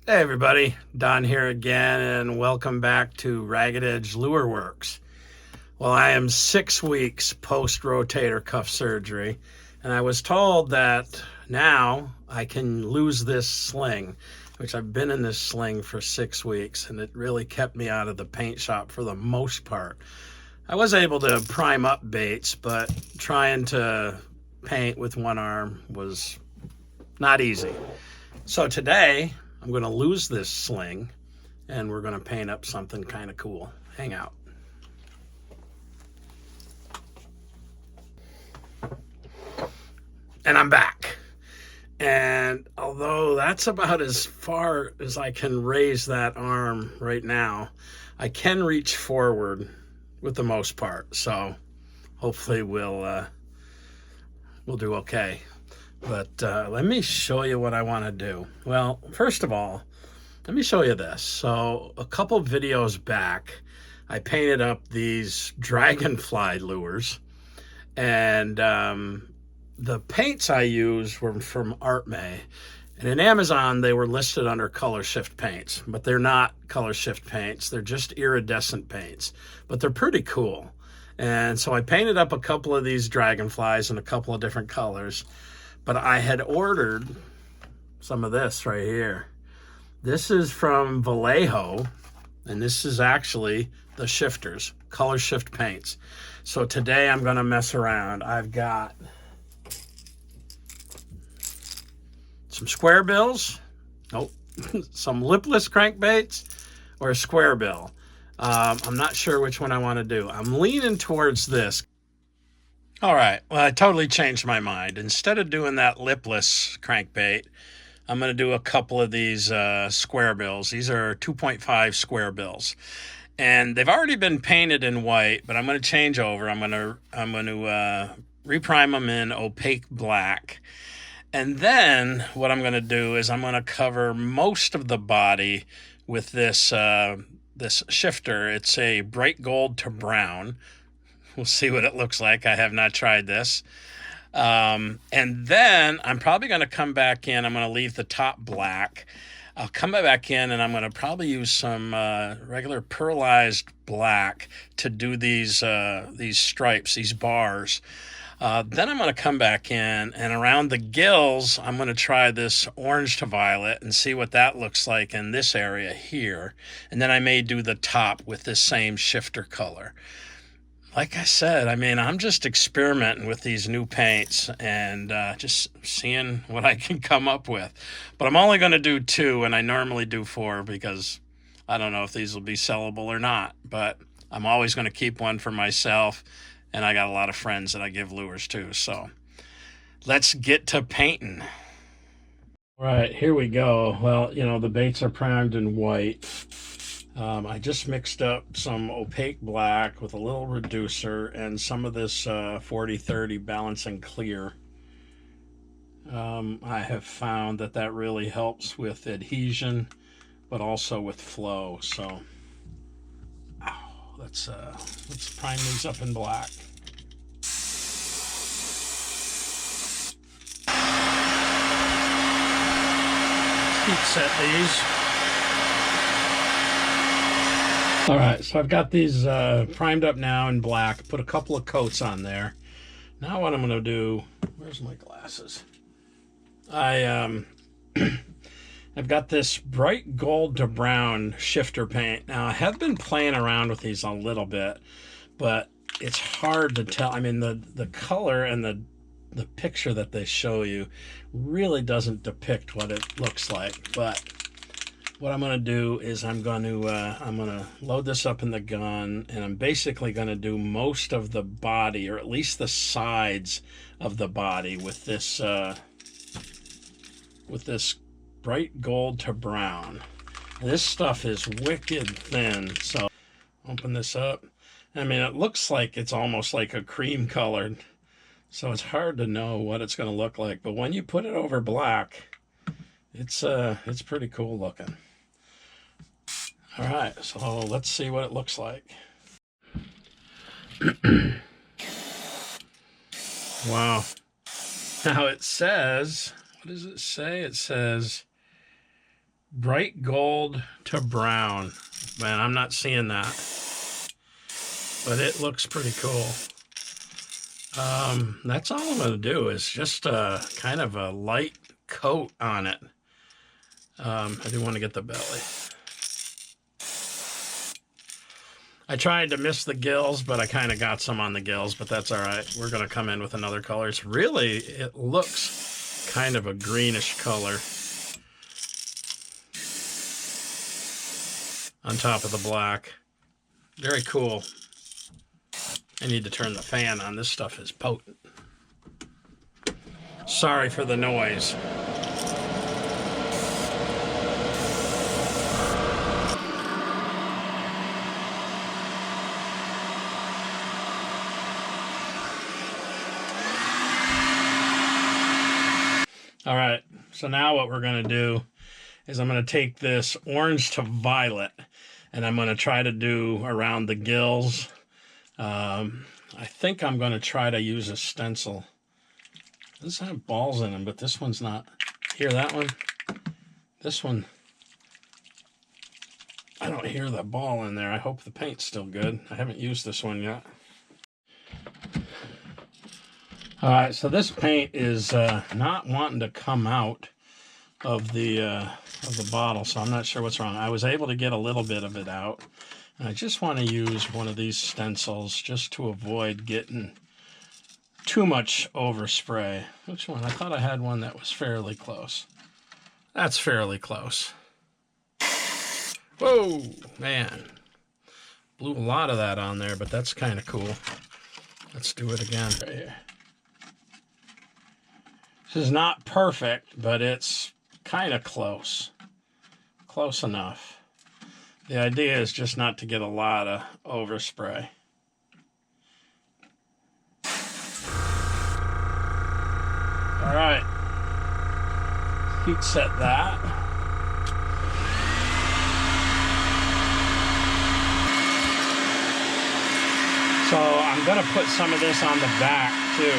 Hey everybody, Don here again, and welcome back to Ragged Edge Lure Works. Well, I am 6 weeks post rotator cuff surgery, and I was told that now I can lose this sling, which I've been in this sling for 6 weeks, and it really kept me out of the paint shop for the most part. I was able to prime up baits, but trying to paint with one arm was not easy. So today, I'm going to lose this sling and we're going to paint up something kind of cool. Hang out. And I'm back. And although that's about as far as I can raise that arm right now, I can reach forward with the most part. So hopefully we'll do okay. But let me show you what I want to do. Well, first of all, let me show you this. So a couple videos back, I painted up these dragonfly lures, and the paints I used were from ArtMay. And in Amazon, they were listed under color shift paints, but they're not color shift paints. They're just iridescent paints, but they're pretty cool. And so I painted up a couple of these dragonflies in a couple of different colors, but I had ordered some of this right here. This is from Vallejo, and this is actually the shifters, color shift paints. So today I'm going to mess around. I've got some square bills, some lipless crankbaits, or a square bill. I'm not sure which one I want to do. I'm leaning towards this. All right, well, I totally changed my mind. Instead of doing that lipless crankbait, I'm going to do a couple of these square bills. These are 2.5 square bills, and they've already been painted in white. But I'm going to change over. I'm going to reprime them in opaque black, and then what I'm going to do is I'm going to cover most of the body with this this shifter. It's a bright gold to brown. We'll see what it looks like. I have not tried this. And then I'm probably going to come back in. I'm going to leave the top black. I'll come back in and I'm going to probably use some regular pearlized black to do these stripes, these bars. Then I'm going to come back in, and around the gills, I'm going to try this orange to violet and see what that looks like in this area here. And then I may do the top with this same shifter color. Like I said, I mean, I'm just experimenting with these new paints and just seeing what I can come up with. But I'm only going to do 2, and I normally do 4 because I don't know if these will be sellable or not. But I'm always going to keep one for myself, and I got a lot of friends that I give lures to. So let's get to painting. All right, here we go. Well, the baits are primed in white. I just mixed up some opaque black with a little reducer and some of this 40-30 balancing clear. I have found that really helps with adhesion, but also with flow. So let's prime these up in black. Heat set these. All right, so I've got these primed up now in black. Put a couple of coats on there. Now what I'm going to do, where's my glasses? I've got this bright gold to brown shifter paint. Now I have been playing around with these a little bit, but it's hard to tell. I mean, the color and the picture that they show you really doesn't depict what it looks like. But what I'm going to do is I'm going to load this up in the gun, and I'm basically going to do most of the body, or at least the sides of the body, with this bright gold to brown. And this stuff is wicked thin. So open this up. I mean, it looks like it's almost like a cream colored, so it's hard to know what it's going to look like. But when you put it over black, it's pretty cool looking. All right, so let's see what it looks like. Wow. Now it says, what does it say? It says Bright gold to brown. Man, I'm not seeing that, but it looks pretty cool. That's all I'm going to do is just kind of a light coat on it. I do want to get the belly. I tried to miss the gills, but I kind of got some on the gills, but that's all right. We're going to come in with another color. It's really, it looks kind of a greenish color on top of the black. Very cool. I need to turn the fan on. This stuff is potent. Sorry for the noise. All right, so now what we're going to do is I'm going to take this orange to violet, and I'm going to try to do around the gills. I think I'm going to try to use a stencil. This have balls in them, but this one's not. Hear that one? This one, I don't hear the ball in there. I hope the paint's still good. I haven't used this one yet. All right, so this paint is not wanting to come out of the bottle, so I'm not sure what's wrong. I was able to get a little bit of it out, and I just want to use one of these stencils just to avoid getting too much overspray. Which one? I thought I had one that was fairly close. That's fairly close. Whoa, man. Blew a lot of that on there, but that's kind of cool. Let's do it again right here. This is not perfect, but it's kind of close. Close enough. The idea is just not to get a lot of overspray. All right. Heat set that. So I'm going to put some of this on the back too.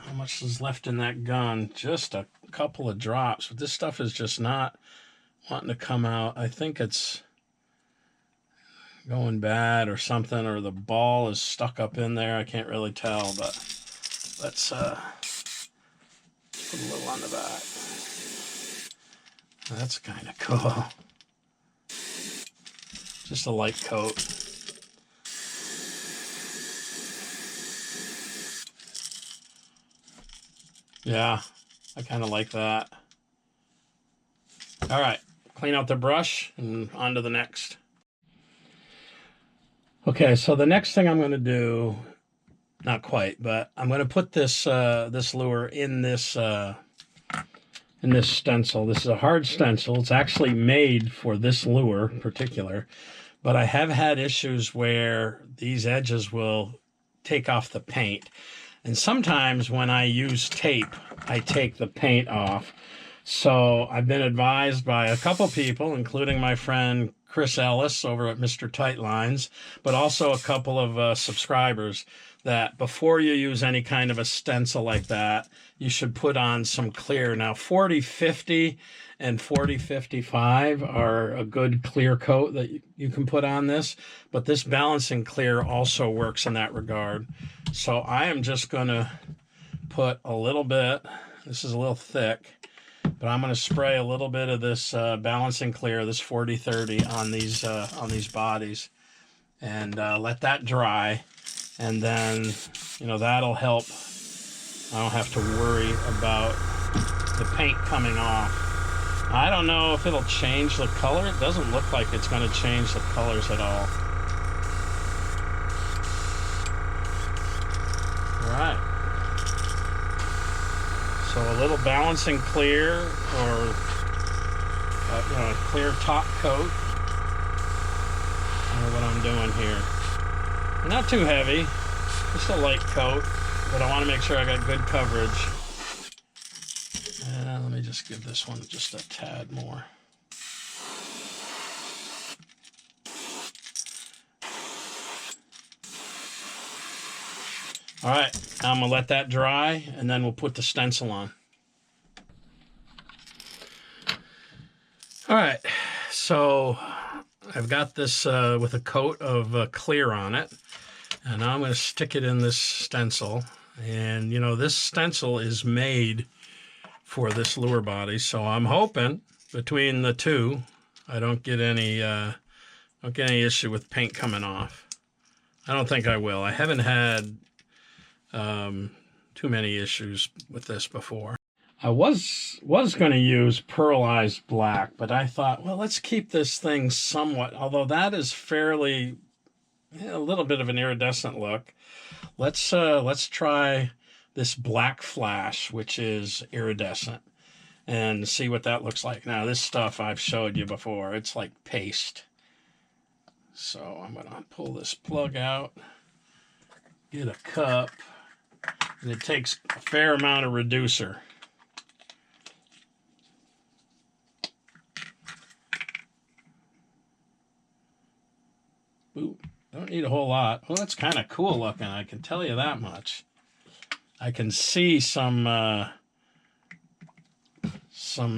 How much is left in that gun? Just a couple of drops. But this stuff is just not wanting to come out. I think it's going bad or something, or the ball is stuck up in there. I can't really tell, but let's put a little on the back. That's kind of cool. Just a light coat. Yeah, I kind of like that. All right, clean out the brush and on to the next. Okay, so the next thing I'm going to do, not quite, but I'm going to put this this lure in this stencil. This is a hard stencil. It's actually made for this lure in particular, but I have had issues where these edges will take off the paint. And sometimes when I use tape, I take the paint off. So I've been advised by a couple people, including my friend Chris Ellis over at Mr. Tightlines, but also a couple of subscribers, that before you use any kind of a stencil like that, you should put on some clear. Now, 4050 and 4055 are a good clear coat that you can put on this, but this balancing clear also works in that regard. So I am just going to put a little bit, this is a little thick, but I'm going to spray a little bit of this balancing clear, this 4030 on these bodies, and let that dry. And then, you know, that'll help. I don't have to worry about the paint coming off. I don't know if it'll change the color. It doesn't look like it's going to change the colors at all. All right. So a little balancing clear, or a clear top coat. I don't know what I'm doing here. Not too heavy, just a light coat, but I want to make sure I got good coverage. And let me just give this one just a tad more. All right, I'm gonna let that dry and then we'll put the stencil on. All right, so I've got this with a coat of clear on it, and now I'm going to stick it in this stencil. And you know, this stencil is made for this lure body, so I'm hoping between the two I don't get any issue with paint coming off. I don't think I will. I haven't had too many issues with this before. I was going to use pearlized black, but I thought, well, let's keep this thing somewhat, although that is fairly a little bit of an iridescent look. Let's try this black flash, which is iridescent, and see what that looks like. Now, this stuff I've showed you before. It's like paste. So I'm going to pull this plug out, get a cup, and it takes a fair amount of reducer. Ooh, don't need a whole lot. Well, that's kind of cool looking, I can tell you that much. I can see some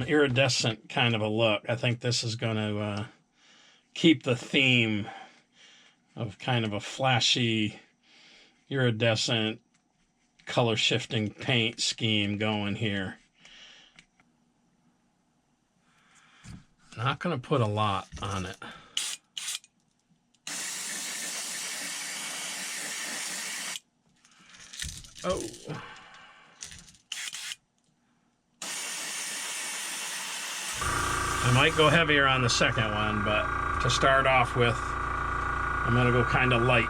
iridescent kind of a look. I think this is going to keep the theme of kind of a flashy, iridescent, color shifting paint scheme going here. Not going to put a lot on it. Oh. I might go heavier on the second one, but to start off with, I'm going to go kind of light.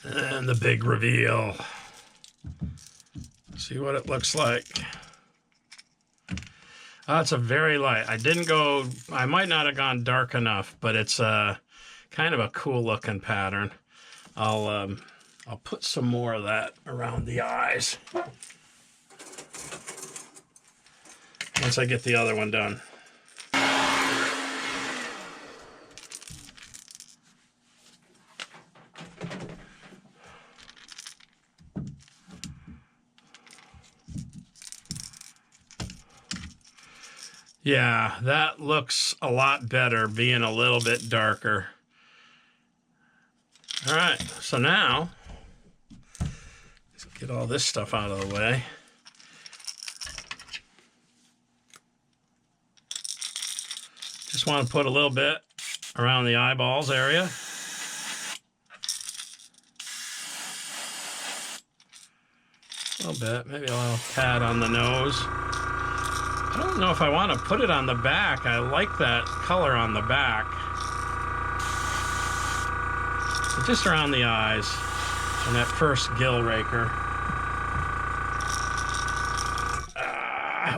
And the big reveal. See what it looks like. Oh, it's a very light. I might not have gone dark enough, but it's kind of a cool looking pattern. I'll put some more of that around the eyes once I get the other one done. Yeah, that looks a lot better being a little bit darker. All right, so now, let's get all this stuff out of the way. Just want to put a little bit around the eyeballs area. A little bit, maybe a little tad on the nose. I don't know if I want to put it on the back. I like that color on the back. So just around the eyes and that first gill raker.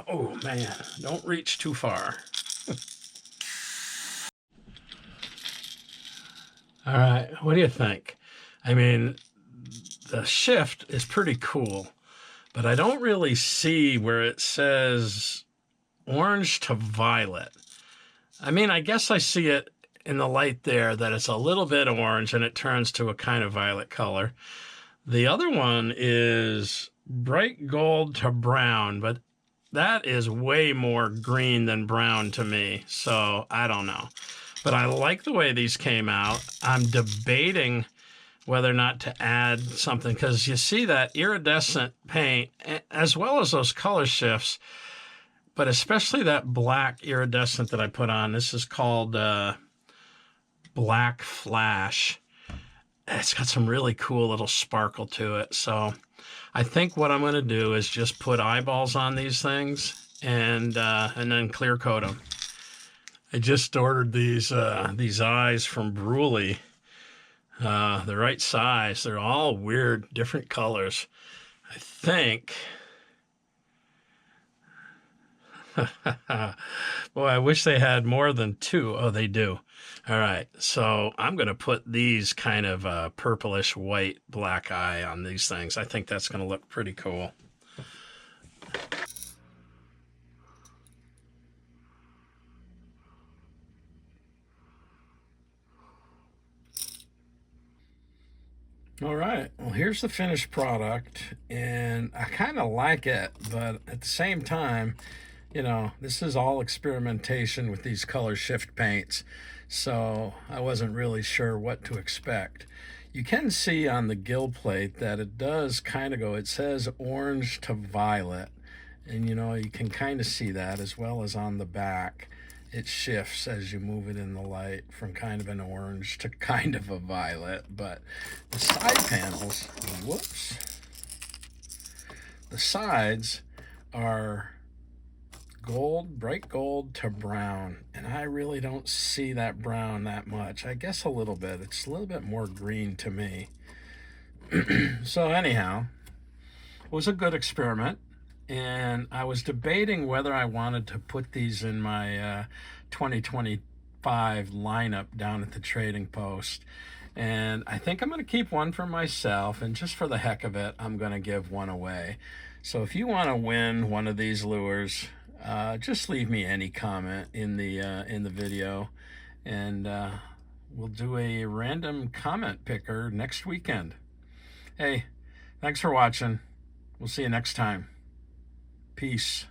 Oh man, don't reach too far. All right, what do you think? I mean, the shift is pretty cool, but I don't really see where it says orange to violet. I mean, I guess I see it in the light there that it's a little bit orange and it turns to a kind of violet color. The other one is bright gold to brown, but that is way more green than brown to me, so I don't know. But I like the way these came out. I'm debating whether or not to add something, because you see that iridescent paint as well as those color shifts, but especially that black iridescent that I put on. This is called Black Flash. It's got some really cool little sparkle to it. So I think what I'm going to do is just put eyeballs on these things and then clear coat them. I just ordered these eyes from Bruley. The right size. They're all weird, different colors. I think. Boy, I wish they had more than two. Oh, they do. All right, so I'm going to put these kind of purplish white black eye on these things. I think that's going to look pretty cool. All right, well, here's the finished product, and I kind of like it, but at the same time, you know, this is all experimentation with these color shift paints, so I wasn't really sure what to expect. You can see on the gill plate that it does kind of go, it says orange to violet, and you know, you can kind of see that, as well as on the back. It shifts as you move it in the light from kind of an orange to kind of a violet. But the side panels, whoops, the sides are gold, bright gold to brown, and I really don't see that brown that much. I guess a little bit. It's a little bit more green to me. So anyhow, it was a good experiment, and I was debating whether I wanted to put these in my 2025 lineup down at the trading post. And I think I'm going to keep one for myself, and just for the heck of it, I'm going to give one away. So if you want to win one of these lures, just leave me any comment in the video, and we'll do a random comment picker next weekend. Hey, thanks for watching. We'll see you next time. Peace.